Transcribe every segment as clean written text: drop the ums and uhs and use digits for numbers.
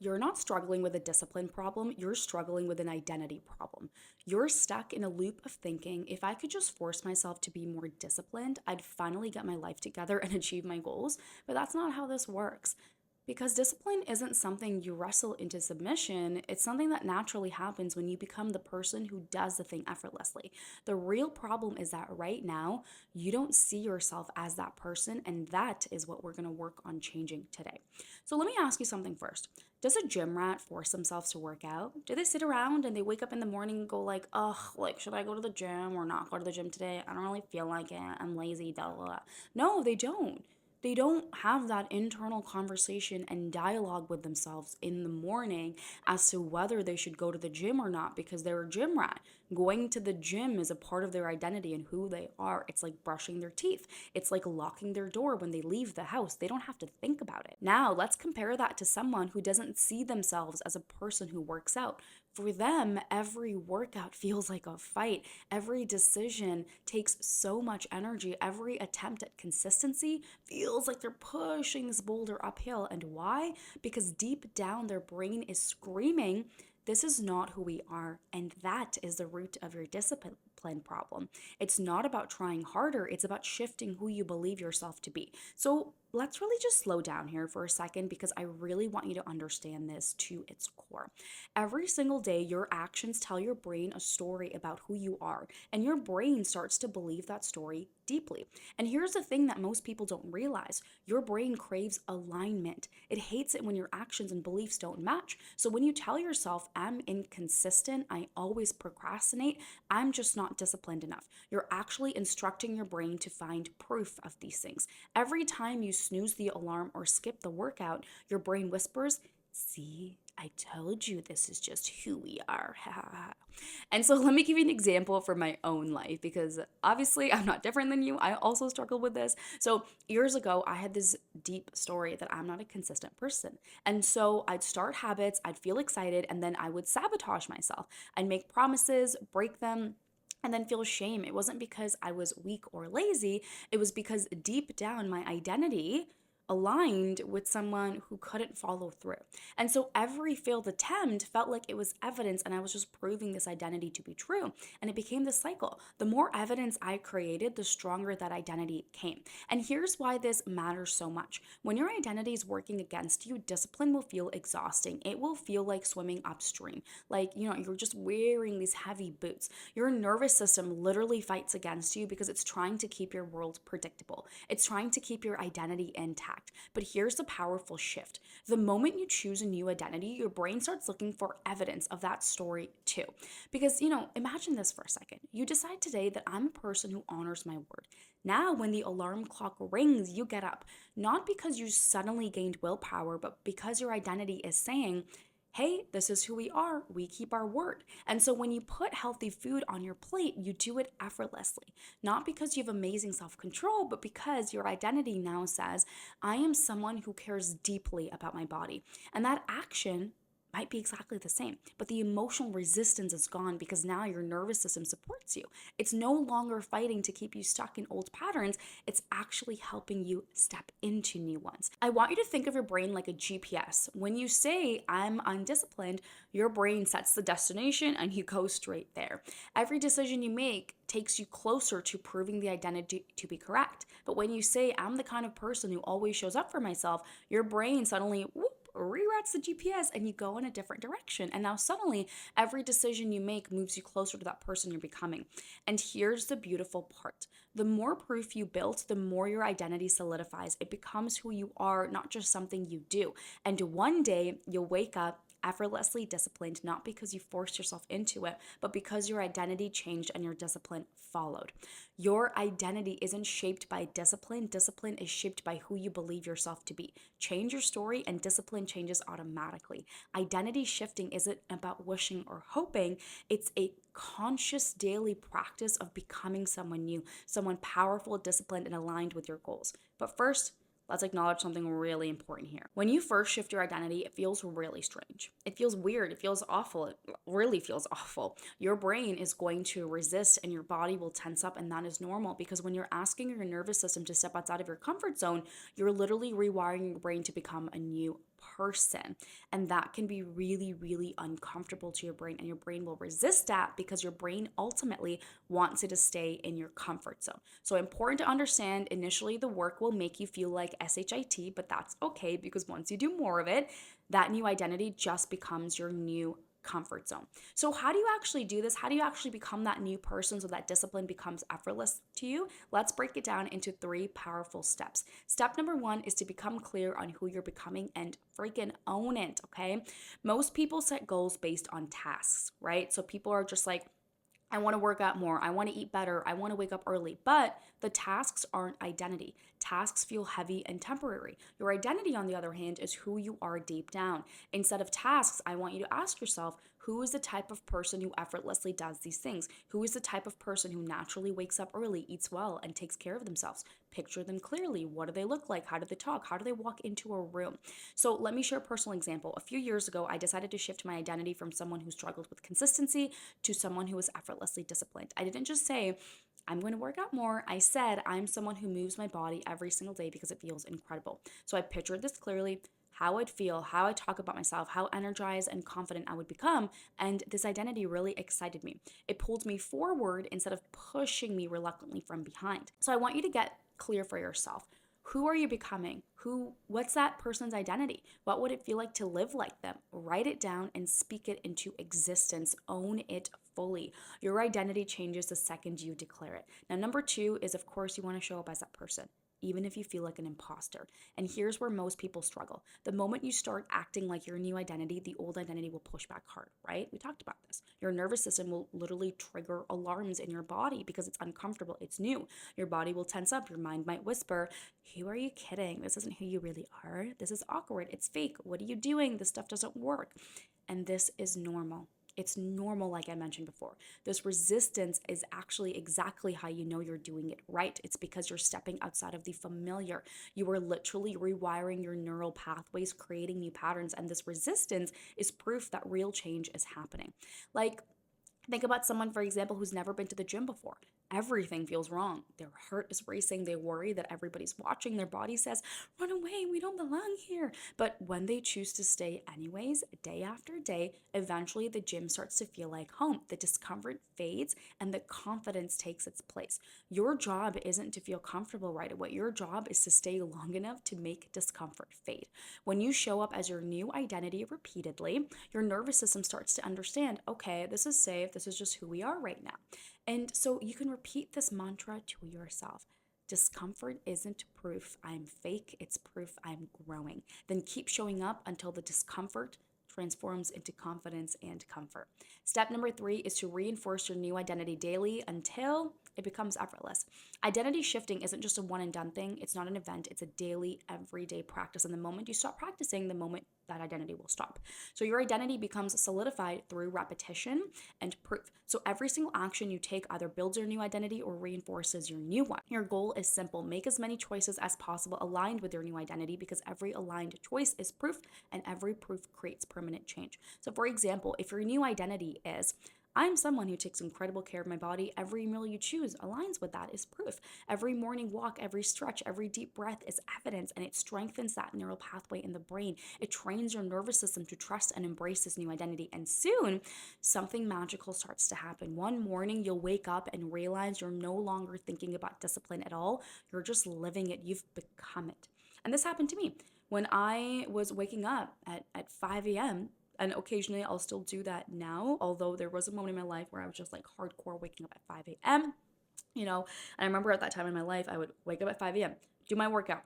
You're not struggling with a discipline problem, you're struggling with an identity problem. You're stuck in a loop of thinking, if I could just force myself to be more disciplined, I'd finally get my life together and achieve my goals. But that's not how this works. Because discipline isn't something you wrestle into submission, it's something that naturally happens when you become the person who does the thing effortlessly. The real problem is that right now, you don't see yourself as that person, and that is what we're gonna work on changing today. So, let me ask you something first. Does a gym rat force themselves to work out? Do they sit around and they wake up in the morning and go like, ugh, like should I go to the gym or not go to the gym today? I don't really feel like it. I'm lazy, blah, blah, blah. No, they don't. They don't have that internal conversation and dialogue with themselves in the morning as to whether they should go to the gym or not because they're a gym rat. Going to the gym is a part of their identity and who they are. It's like brushing their teeth. It's like locking their door when they leave the house. They don't have to think about it. Now, let's compare that to someone who doesn't see themselves as a person who works out. For them, every workout feels like a fight. Every decision takes so much energy. Every attempt at consistency feels like they're pushing this boulder uphill. And why? Because deep down, their brain is screaming, this is not who we are. And that is the root of your discipline problem. It's not about trying harder, it's about shifting who you believe yourself to be. So let's really just slow down here for a second because I really want you to understand this to its core. Every single day, your actions tell your brain a story about who you are, and your brain starts to believe that story deeply. And here's the thing that most people don't realize, your brain craves alignment. It hates it when your actions and beliefs don't match. So when you tell yourself, I'm inconsistent, I always procrastinate, I'm just not disciplined enough, you're actually instructing your brain to find proof of these things. Every time you snooze the alarm or skip the workout, your brain whispers, see, I told you this is just who we are. And so let me give you an example from my own life because obviously I'm not different than you. I also struggle with this. So years ago, I had this deep story that I'm not a consistent person. And so I'd start habits, I'd feel excited, and then I would sabotage myself. I'd make promises, break them, and then feel shame. It wasn't because I was weak or lazy, it was because deep down my identity aligned with someone who couldn't follow through. And so every failed attempt felt like it was evidence and I was just proving this identity to be true. And it became this cycle. The more evidence I created, the stronger that identity came. And here's why this matters so much. When your identity is working against you, discipline will feel exhausting. It will feel like swimming upstream. Like, you're just wearing these heavy boots. Your nervous system literally fights against you because it's trying to keep your world predictable. It's trying to keep your identity intact. But here's the powerful shift. The moment you choose a new identity, your brain starts looking for evidence of that story too. Because, imagine this for a second. You decide today that I'm a person who honors my word. Now, when the alarm clock rings, you get up, not because you suddenly gained willpower, but because your identity is saying, hey, this is who we are. We keep our word. And so when you put healthy food on your plate, you do it effortlessly. Not because you have amazing self control, but because your identity now says, I am someone who cares deeply about my body. And that action might be exactly the same, but the emotional resistance is gone because now your nervous system supports you. It's no longer fighting to keep you stuck in old patterns, it's actually helping you step into new ones. I want you to think of your brain like a GPS. When you say, I'm undisciplined, your brain sets the destination and you go straight there. Every decision you make takes you closer to proving the identity to be correct. But when you say, I'm the kind of person who always shows up for myself, your brain suddenly, whoop, reroutes the GPS and you go in a different direction. And now suddenly every decision you make moves you closer to that person you're becoming. And here's the beautiful part. The more proof you build, the more your identity solidifies. It becomes who you are, not just something you do. And one day you'll wake up effortlessly disciplined, not because you forced yourself into it, but because your identity changed and your discipline followed. Your identity isn't shaped by discipline. Discipline is shaped by who you believe yourself to be. Change your story and discipline changes automatically. Identity shifting isn't about wishing or hoping. It's a conscious daily practice of becoming someone new, someone powerful, disciplined, and aligned with your goals. But first, let's acknowledge something really important here. When you first shift your identity, it feels really strange. It feels weird. It feels awful. It really feels awful. Your brain is going to resist and your body will tense up, and that is normal because when you're asking your nervous system to step outside of your comfort zone, you're literally rewiring your brain to become a new person. And that can be really, really uncomfortable to your brain, and your brain will resist that because your brain ultimately wants you to stay in your comfort zone. So important to understand, initially the work will make you feel like SHIT, but that's okay because once you do more of it, that new identity just becomes your new comfort zone. So how do you actually do this? How do you actually become that new person so that discipline becomes effortless to you? Let's break it down into 3 powerful steps. Step number 1 is to become clear on who you're becoming and freaking own it, okay? Most people set goals based on tasks, right? So people are just like, I want to work out more. I want to eat better. I want to wake up early. But the tasks aren't identity. Tasks feel heavy and temporary. Your identity, on the other hand, is who you are deep down. Instead of tasks, I want you to ask yourself, who is the type of person who effortlessly does these things? Who is the type of person who naturally wakes up early, eats well, and takes care of themselves? Picture them clearly. What do they look like? How do they talk? How do they walk into a room? So let me share a personal example. A few years ago, I decided to shift my identity from someone who struggled with consistency to someone who was effortlessly disciplined. I didn't just say, I'm going to work out more. I said, I'm someone who moves my body every single day because it feels incredible. So I pictured this clearly, how I'd feel, how I talk about myself, how energized and confident I would become. And this identity really excited me. It pulled me forward instead of pushing me reluctantly from behind. So I want you to get clear for yourself. Who are you becoming? What's that person's identity? What would it feel like to live like them? Write it down and speak it into existence. Own it fully. Your identity changes the second you declare it. Now, number 2 is, of course, you want to show up as that person, even if you feel like an imposter. And here's where most people struggle. The moment you start acting like your new identity, the old identity will push back hard, right? We talked about this. Your nervous system will literally trigger alarms in your body because it's uncomfortable, it's new. Your body will tense up, your mind might whisper, who are you kidding? This isn't who you really are. This is awkward, it's fake. What are you doing? This stuff doesn't work. And this is normal. It's normal, like I mentioned before. This resistance is actually exactly how you know you're doing it right. It's because you're stepping outside of the familiar. You are literally rewiring your neural pathways, creating new patterns, and this resistance is proof that real change is happening. Like, think about someone, for example, who's never been to the gym before. Everything feels wrong. Their heart is racing. They worry that everybody's watching. Their body says, run away, we don't belong here. But when they choose to stay anyways, day after day, eventually the gym starts to feel like home. The discomfort fades and the confidence takes its place. Your job isn't to feel comfortable right away. Your job is to stay long enough to make discomfort fade. When you show up as your new identity repeatedly, your nervous system starts to understand, okay, this is safe. This is just who we are right now. And so you can repeat this mantra to yourself. Discomfort isn't proof I'm fake, it's proof I'm growing. Then keep showing up until the discomfort transforms into confidence and comfort. Step number 3 is to reinforce your new identity daily until it becomes effortless. Identity shifting isn't just a one and done thing. It's not an event. It's a daily, everyday practice. And the moment you stop practicing, the moment that identity will stop. So your identity becomes solidified through repetition and proof. So every single action you take either builds your new identity or reinforces your new one. Your goal is simple. Make as many choices as possible aligned with your new identity, because every aligned choice is proof and every proof creates permanent change. So for example, if your new identity is, I'm someone who takes incredible care of my body. Every meal you choose aligns with that, is proof. Every morning walk, every stretch, every deep breath is evidence, and it strengthens that neural pathway in the brain. It trains your nervous system to trust and embrace this new identity. And soon, something magical starts to happen. One morning, you'll wake up and realize you're no longer thinking about discipline at all. You're just living it. You've become it. And this happened to me when I was waking up at 5 a.m. And occasionally I'll still do that now, although there was a moment in my life where I was just like hardcore waking up at 5 a.m., and I remember at that time in my life, I would wake up at 5 a.m., do my workout,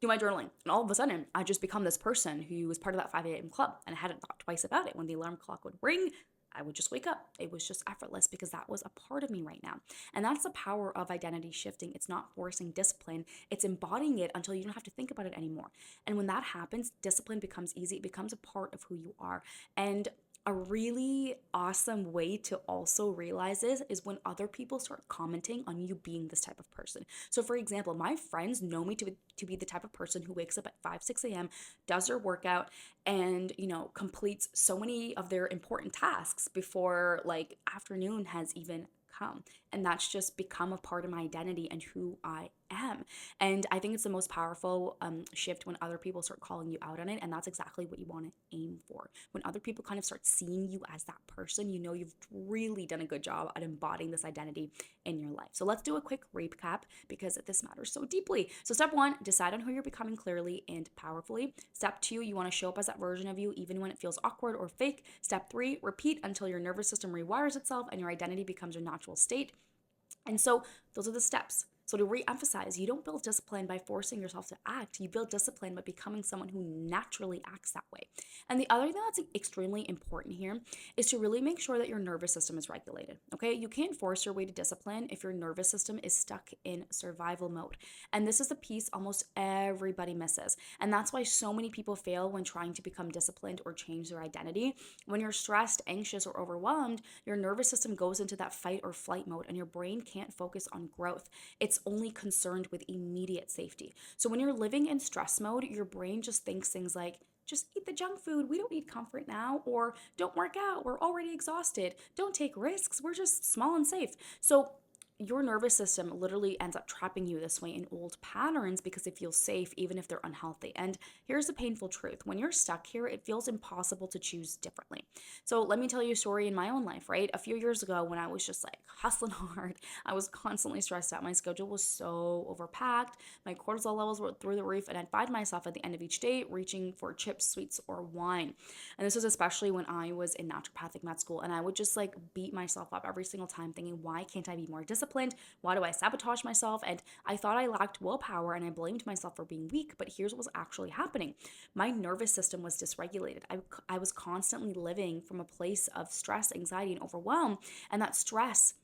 do my journaling, and all of a sudden I just become this person who was part of that 5 a.m. club, and I hadn't thought twice about it. When the alarm clock would ring, I would just wake up. It was just effortless because that was a part of me right now. And that's the power of identity shifting. It's not forcing discipline, it's embodying it until you don't have to think about it anymore. And when that happens, discipline becomes easy. It becomes a part of who you are. And a really awesome way to also realize this is when other people start commenting on you being this type of person. So for example, my friends know me to be the type of person who wakes up at 5, 6 a.m., does their workout, and, completes so many of their important tasks before like afternoon has even come. and that's just become a part of my identity and who I am. And I think it's the most powerful shift when other people start calling you out on it. And that's exactly what you want to aim for. When other people kind of start seeing you as that person, you know you've really done a good job at embodying this identity in your life. So let's do a quick recap because this matters so deeply. So step one, decide on who you're becoming clearly and powerfully. Step two, you want to show up as that version of you even when it feels awkward or fake. Step three, repeat until your nervous system rewires itself and your identity becomes your natural state. And so those are the steps. So to re-emphasize, you don't build discipline by forcing yourself to act. You build discipline by becoming someone who naturally acts that way. And the other thing that's extremely important here is to really make sure that your nervous system is regulated. Okay, you can't force your way to discipline if your nervous system is stuck in survival mode. And this is the piece almost everybody misses. And that's why so many people fail when trying to become disciplined or change their identity. When you're stressed, anxious, or overwhelmed, your nervous system goes into that fight or flight mode and your brain can't focus on growth. It's only concerned with immediate safety. So when you're living in stress mode, your brain just thinks things like, just eat the junk food. We don't need comfort now. Or don't work out. We're already exhausted. Don't take risks. We're just small and safe. So your nervous system literally ends up trapping you this way in old patterns because they feel safe even if they're unhealthy. And here's the painful truth. When you're stuck here, it feels impossible to choose differently. So let me tell you a story in my own life, right? A few years ago when I was just like hustling hard, I was constantly stressed out. My schedule was so overpacked. My cortisol levels were through the roof, and I'd find myself at the end of each day reaching for chips, sweets, or wine. And this was especially when I was in naturopathic med school, and I would just like beat myself up every single time thinking, why can't I be more disciplined? Why do I sabotage myself? And I thought I lacked willpower and I blamed myself for being weak, but here's what was actually happening. My nervous system was dysregulated. I was constantly living from a place of stress, anxiety, and overwhelm, and that stress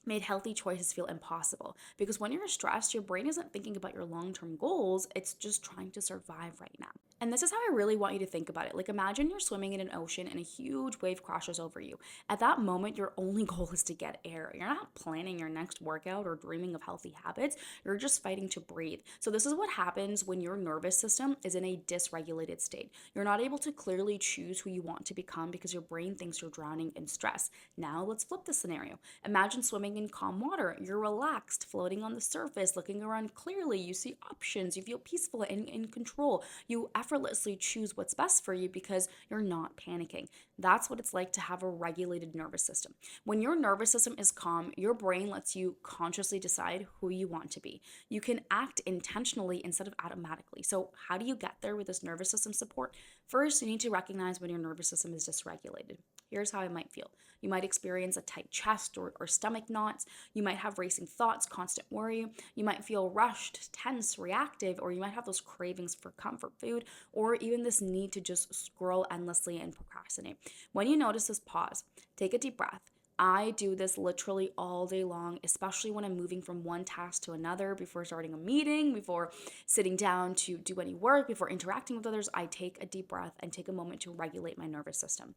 made healthy choices feel impossible. Because when you're stressed, your brain isn't thinking about your long-term goals, it's just trying to survive right now. And this is how I really want you to think about it. Like imagine you're swimming in an ocean and a huge wave crashes over you. At that moment, your only goal is to get air. You're not planning your next workout or dreaming of healthy habits. You're just fighting to breathe. So this is what happens when your nervous system is in a dysregulated state. You're not able to clearly choose who you want to become because your brain thinks you're drowning in stress. Now let's flip the scenario. Imagine swimming in calm water. You're relaxed, floating on the surface, looking around clearly. You see options. You feel peaceful and in control. You effortlessly choose what's best for you because you're not panicking. That's what it's like to have a regulated nervous system. When your nervous system is calm, your brain lets you consciously decide who you want to be. You can act intentionally instead of automatically. So how do you get there with this nervous system support? First, you need to recognize when your nervous system is dysregulated. Here's how it might feel. You might experience a tight chest or stomach knots. You might have racing thoughts, constant worry. You might feel rushed, tense, reactive, or you might have those cravings for comfort food, or even this need to just scroll endlessly and procrastinate. When you notice this, pause, take a deep breath. I do this literally all day long, especially when I'm moving from one task to another, before starting a meeting, before sitting down to do any work, before interacting with others. I take a deep breath and take a moment to regulate my nervous system.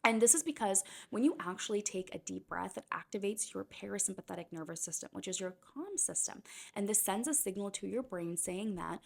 And this is because when you actually take a deep breath, it activates your parasympathetic nervous system, which is your calm system. And this sends a signal to your brain saying that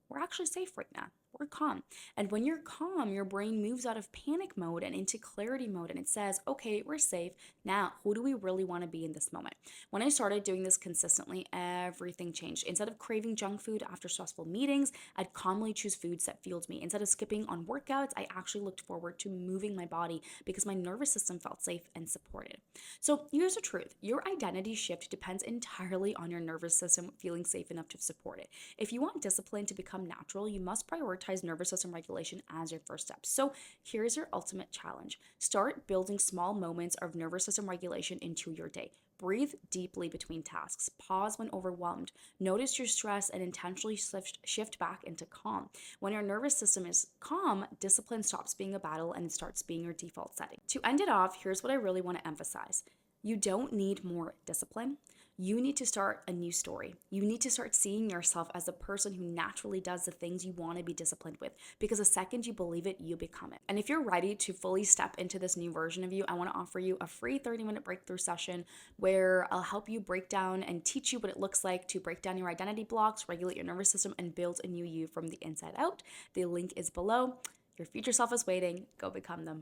we're actually safe right now. We're calm. And when you're calm, your brain moves out of panic mode and into clarity mode. And it says, okay, we're safe. Now, who do we really want to be in this moment? When I started doing this consistently, everything changed. Instead of craving junk food after stressful meetings, I'd calmly choose foods that fueled me. Instead of skipping on workouts, I actually looked forward to moving my body because my nervous system felt safe and supported. So here's the truth. Your identity shift depends entirely on your nervous system feeling safe enough to support it. If you want discipline to become natural, you must prioritize nervous system regulation as your first step. So here's your ultimate challenge. Start building small moments of nervous system regulation into your day. Breathe deeply between tasks. Pause when overwhelmed. Notice your stress and intentionally shift back into calm. When your nervous system is calm, discipline stops being a battle and starts being your default setting. To end it off, here's what I really want to emphasize. You don't need more discipline. You need to start a new story. You need to start seeing yourself as a person who naturally does the things you want to be disciplined with, because the second you believe it, you become it. And if you're ready to fully step into this new version of you, I want to offer you a free 30-minute breakthrough session where I'll help you break down and teach you what it looks like to break down your identity blocks, regulate your nervous system, and build a new you from the inside out. The link is below. Your future self is waiting. Go become them.